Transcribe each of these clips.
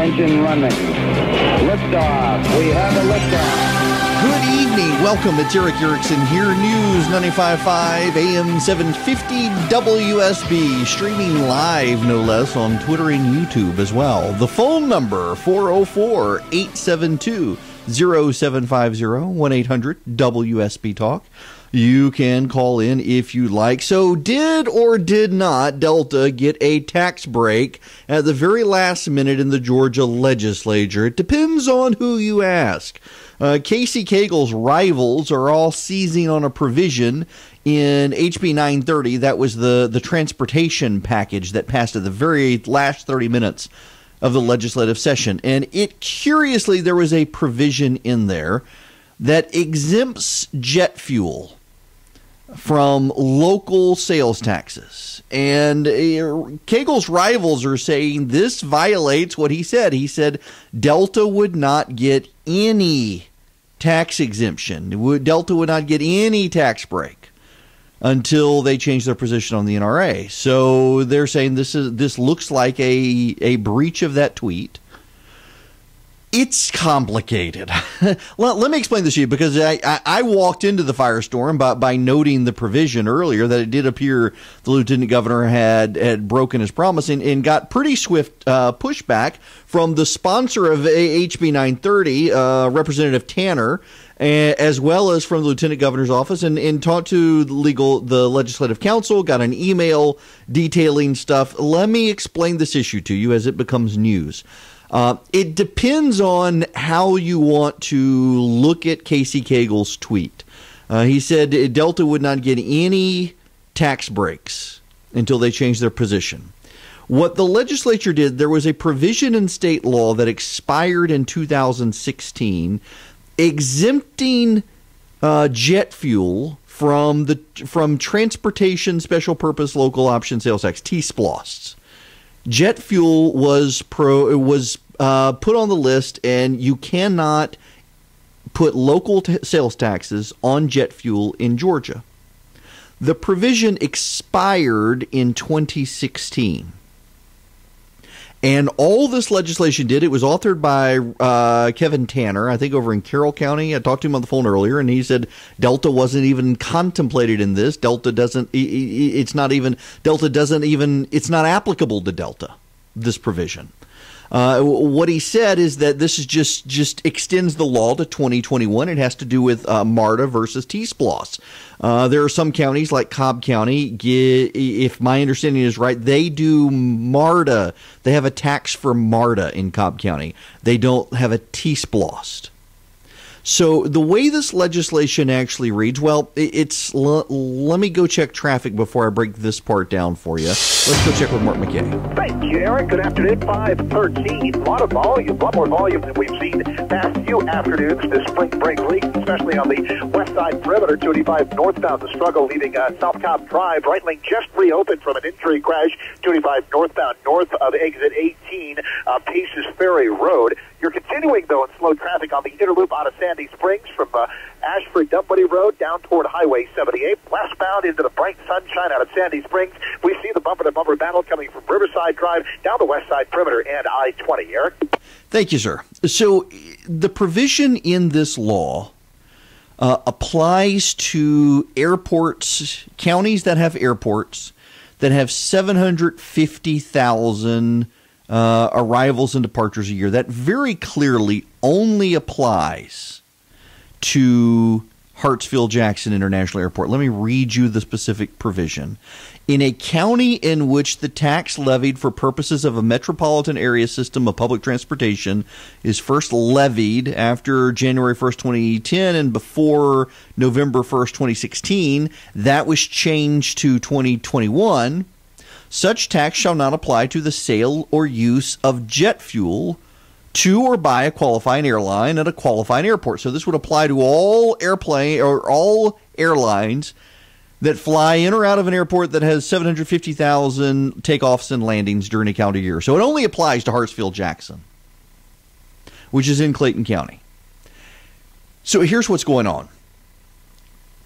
engine running. Liftoff. We have a liftoff. Good evening. Welcome. It's Erick Erickson here. News 95.5 AM 750 WSB. Streaming live, no less, on Twitter and YouTube as well. The phone number, 404-872-0750, 1-800-WSB-TALK. You can call in if you like. So did or did not Delta get a tax break at the very last minute in the Georgia legislature? It depends on who you ask. Casey Cagle's rivals are all seizing on a provision in HB 930. That was the transportation package that passed at the very last 30 minutes of the legislative session. And curiously, there was a provision in there that exempts jet fuel from local sales taxes. And Cagle's rivals are saying this violates what he said. He said Delta would not get any tax exemption. Delta would not get any tax break until they change their position on the NRA. So they're saying this looks like a breach of that tweet. It's complicated. Let me explain this to you, because I walked into the firestorm by noting the provision earlier that it did appear the lieutenant governor had broken his promise and got pretty swift pushback from the sponsor of HB 930, Representative Tanner, as well as from the lieutenant governor's office, and talked to the legislative council, got an email detailing stuff. Let me explain this issue to you as it becomes news. It depends on how you want to look at Casey Cagle's tweet. He said Delta would not get any tax breaks until they change their position. What the legislature did, there was a provision in state law that expired in 2016 exempting jet fuel from transportation special purpose local option sales tax, T-SPLOST. Jet fuel was put on the list, and you cannot put local sales taxes on jet fuel in Georgia. The provision expired in 2016. And all this legislation did, it was authored by Kevin Tanner, I think over in Carroll County. I talked to him on the phone earlier, and he said Delta wasn't even contemplated in this. It's not applicable to Delta, this provision. What he said is that this is just extends the law to 2021. It has to do with MARTA versus T-SPLOST. There are some counties like Cobb County, if my understanding is right, they do MARTA. They have a tax for MARTA in Cobb County. They don't have a T-SPLOST. So the way this legislation actually reads, well, let me go check traffic before I break this part down for you. Let's go check with Mark McKay. Thank you, Eric. Good afternoon. 5:13. A lot of volume, a lot more volume than we've seen past few afternoons this spring break week, especially on the west side perimeter, 285 northbound. The struggle leaving South Cobb Drive. Right lane just reopened from an injury crash. 285 northbound, north of exit 18, Paces Ferry Road. You're continuing, though, in slow traffic on the inner loop out of Sandy Springs from Ashford Dunwoody Road down toward Highway 78, westbound into the bright sunshine out of Sandy Springs. We see the bumper-to-bumper battle coming from Riverside Drive down the west side perimeter and I-20. Eric? Thank you, sir. So the provision in this law applies to airports, counties that have airports that have 750,000 arrivals and departures a year. That very clearly only applies to Hartsfield-Jackson International Airport. Let me read you the specific provision. In a county in which the tax levied for purposes of a metropolitan area system of public transportation is first levied after January 1st, 2010 and before November 1st, 2016, that was changed to 2021, such tax shall not apply to the sale or use of jet fuel to or by a qualifying airline at a qualifying airport. So this would apply to all airlines that fly in or out of an airport that has 750,000 takeoffs and landings during a calendar year. So it only applies to Hartsfield-Jackson, which is in Clayton County. So here's what's going on.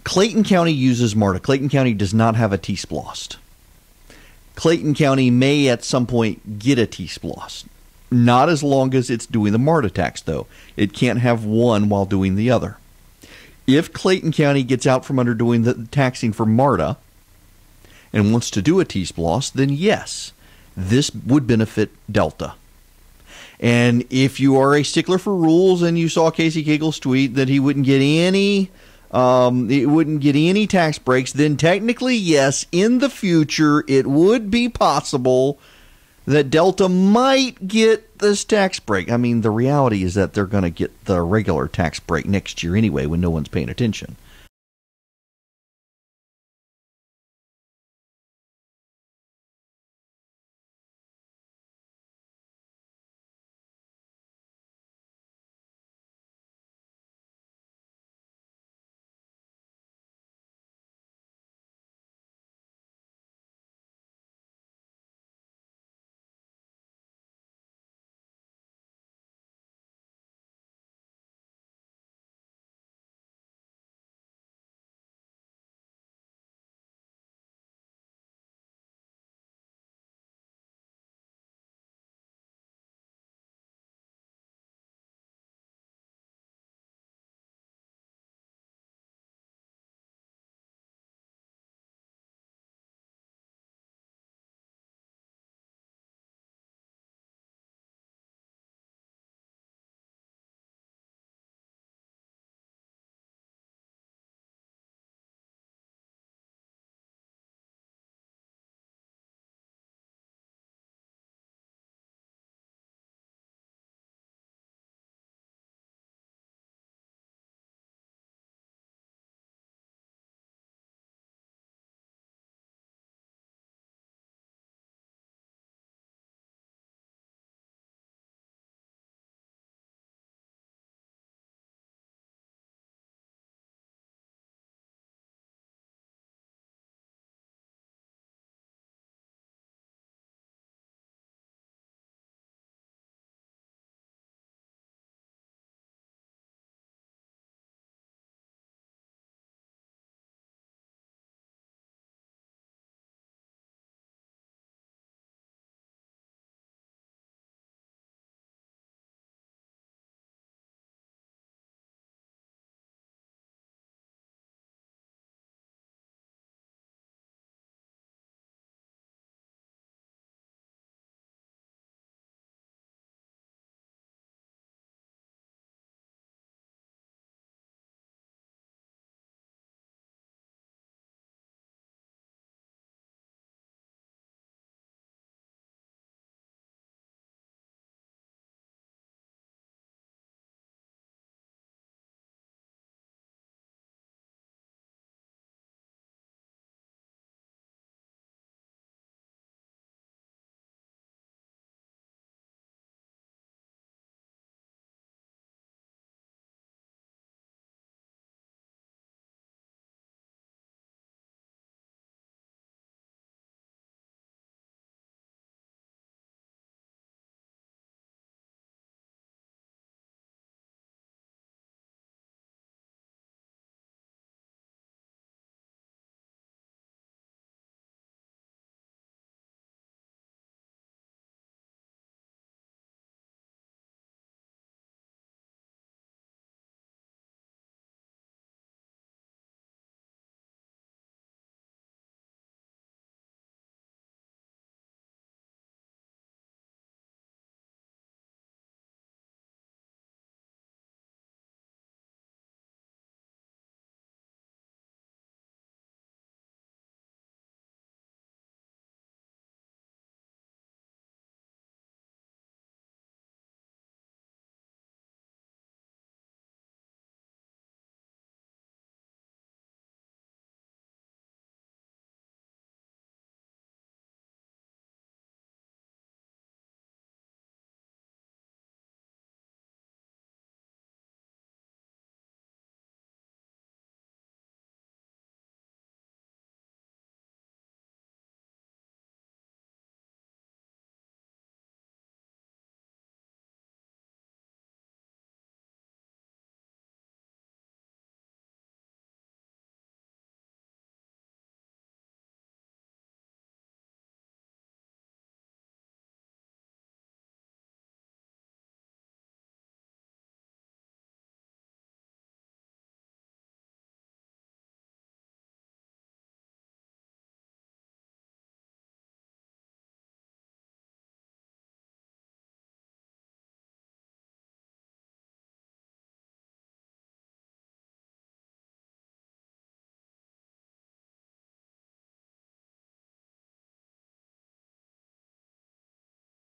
Clayton County uses MARTA. Clayton County does not have a T-SPLOST. Clayton County may at some point get a T-SPLOST. Not as long as it's doing the MARTA tax, though. It can't have one while doing the other. If Clayton County gets out from under doing the taxing for MARTA and wants to do a T-SPLOS, then yes, this would benefit Delta. And if you are a stickler for rules and you saw Casey Cagle's tweet that he wouldn't get any tax breaks, then technically, yes, in the future, it would be possible that Delta might get this tax break. I mean, the reality is that they're going to get the regular tax break next year anyway when no one's paying attention.